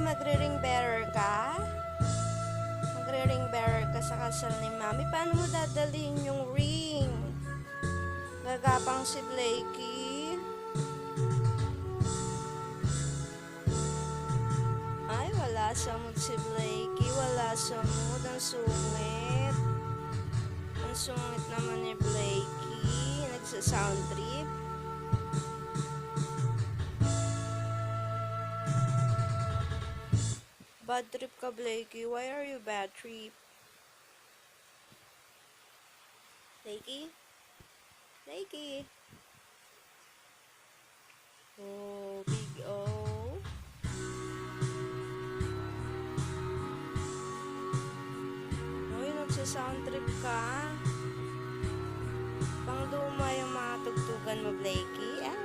magre-ring bearer ka? Magre-ring bearer ka sa kasal ni Mami. Paano mo dadalhin yung ring? Gagapang si Blakey. Ay, wala sa mood si Blakey. Wala sa mood. Ang sungit. Ang sungit naman ni Blakey. Nagsa-sound trip. Bad trip ka, Blakey. Why are you bad trip? Blakey? Blakey? Oh, big O. Uy, nagsa-sound trip ka. Pang duma yung mga tugtugan mo, Blakey. Ah,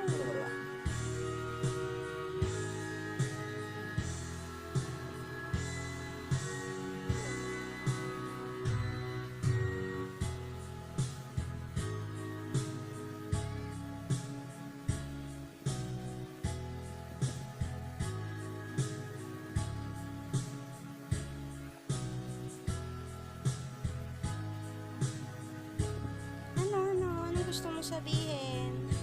ano gusto mo sabihin?